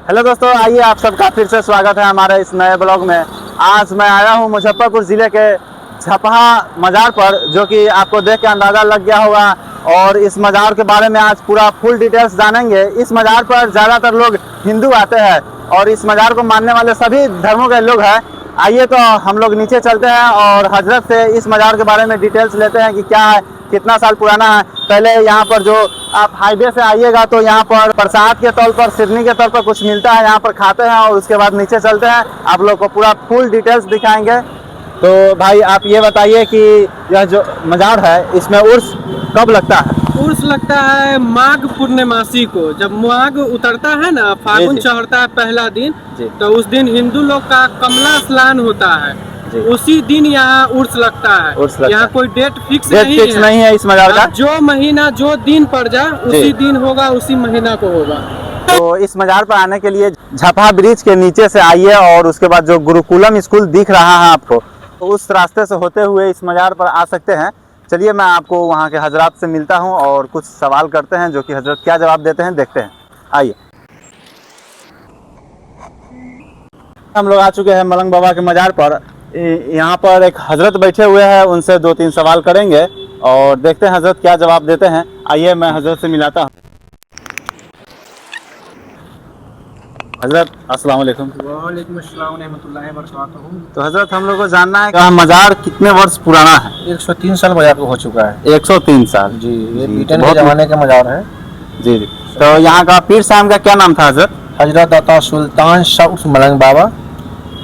Hello दोस्तों, आइए आप सबका फिर से स्वागत है हमारे इस नए ब्लॉग में। आज मैं आया हूँ मुजफ्फरपुर ज़िले के झपहा मज़ार पर, जो कि आपको देख के अंदाज़ा लग गया होगा। और इस मज़ार के बारे में आज पूरा फुल डिटेल्स जानेंगे। इस मज़ार पर ज़्यादातर लोग हिंदू आते हैं और इस मज़ार को मानने वाले सभी धर्मों के लोग हैं। आइए तो हम लोग नीचे चलते हैं और हजरत से इस मज़ार के बारे में डिटेल्स लेते हैं कि क्या है, कितना साल पुराना है। पहले यहाँ पर जो आप हाईवे से आइएगा तो यहाँ पर प्रसाद के तौर पर, सिरनी के तौर पर कुछ मिलता है, यहाँ पर खाते हैं और उसके बाद नीचे चलते हैं, आप लोग को पूरा फुल डिटेल्स दिखाएंगे। तो भाई आप ये बताइए कि यह जो मज़ार है इसमें उर्स कब लगता है? उर्स लगता है माघ पूर्णिमासी को। जब माघ उतरता है ना, फागुन चढ़ता है पहला दिन, तो उस दिन हिंदू लोग का कमला स्नान होता है। उसी दिन यहाँ उर्स लगता है। यहाँ कोई डेट फिक्स नहीं है इस मज़ार का। जो महीना जो दिन पड़ जाए उसी दिन होगा, उसी महीना को होगा। तो इस मज़ार पर आने के लिए झपहा ब्रिज के नीचे से आइए और उसके बाद जो गुरुकुलम स्कूल दिख रहा है आपको, तो उस रास्ते से होते हुए इस मज़ार पर आ सकते हैं। चलिए मैं आपको वहाँ के हजरात से मिलता हूँ और कुछ सवाल करते हैं, जो कि हजरत क्या जवाब देते हैं देखते हैं। आइए, हम लोग आ चुके हैं मलंग बाबा के मज़ार पर। यहाँ पर एक हजरत बैठे हुए हैं, उनसे 2-3 सवाल करेंगे और देखते हैं हजरत क्या जवाब देते हैं। आइए मैं हजरत से मिलाता हूँ। हजरत अस्सलाम वालेकुम। वालेकुम अस्सलाम रहमतुल्लाहि व बरकातहू। तो हजरत हम लोग को जानना है कि मज़ार कितने वर्ष पुराना है? 103 साल मज़ार को हो चुका है। 103 साल जी, ये ब्रिटेन के ज़माने का मज़ार है। जी जी। तो यहाँ का पीर साहब का क्या नाम था हजरत? हजरत अता सुल्तान शाह उर्फ मलंग बाबा।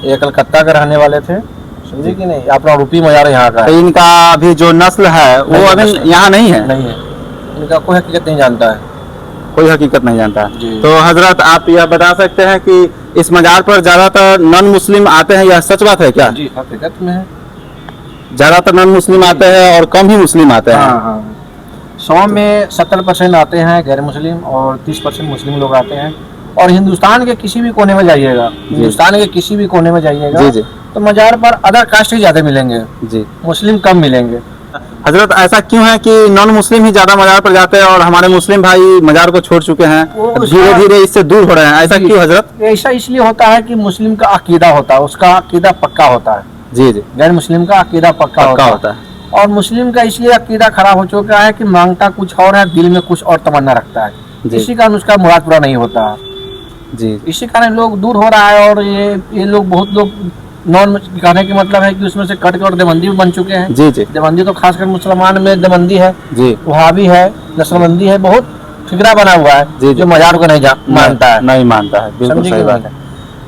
ये कलकत्ता के रहने वाले थे, समझे कि नहीं। अपना रूपी मज़ार यहाँ का है। तो इनका अभी जो नस्ल है वो अभी यहाँ नहीं है? नहीं है, इनका कोई हकीकत नहीं जानता है। कोई हकीकत नहीं जानता है। तो हजरत आप यह बता सकते हैं कि इस मज़ार पर ज़्यादातर नॉन मुस्लिम आते हैं, यह सच बात है क्या? जी, हकीकत में है। ज़्यादातर नॉन मुस्लिम आते हैं और कम ही मुस्लिम आते हैं? हाँ। 100 में 70% आते हैं गैर मुस्लिम और 30% मुस्लिम लोग आते हैं। और हिंदुस्तान के किसी भी कोने में जाइएगा, हिंदुस्तान के किसी भी कोने में जाइएगा जी जी, तो मज़ार पर अदर कास्ट ही ज़्यादा मिलेंगे जी, मुस्लिम कम मिलेंगे। हजरत ऐसा क्यों है कि नॉन मुस्लिम ही ज्यादा मज़ार पर जाते हैं और हमारे मुस्लिम भाई मज़ार को छोड़ चुके हैं, धीरे धीरे इससे दूर हो रहे हैं? ऐसा क्यों हजरत? ऐसा इसलिए होता है कि मुस्लिम का अकीदा होता है, उसका अकीदा पक्का होता है। जी जी। गैर मुस्लिम का अकीदा पक्का होता है। और मुस्लिम का इसलिए अकीदा खराब हो चुका है कि मांगता कुछ और है, दिल में कुछ और तमन्ना रखता है, इसी कारण उसका मुराद पूरा नहीं होता जी। इसी कारण लोग दूर हो रहा है। और ये लोग बहुत लोग नॉन कहने के मतलब है कि उसमें से कट के और देवबंदी भी बन चुके हैं। जी जी। देवबंदी तो खासकर मुसलमान में देवबंदी है जी, वहाबी है, नस्लबंदी है, बहुत फिक्रा बना हुआ है जी, जो मज़ार को नहीं मानता है, नहीं मानता है। बिल्कुल सही बात है।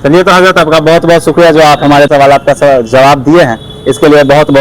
चलिए तो हजरत आपका बहुत बहुत शुक्रिया जो आप हमारे सवाल का जवाब दिए हैं, इसके लिए बहुत बहुत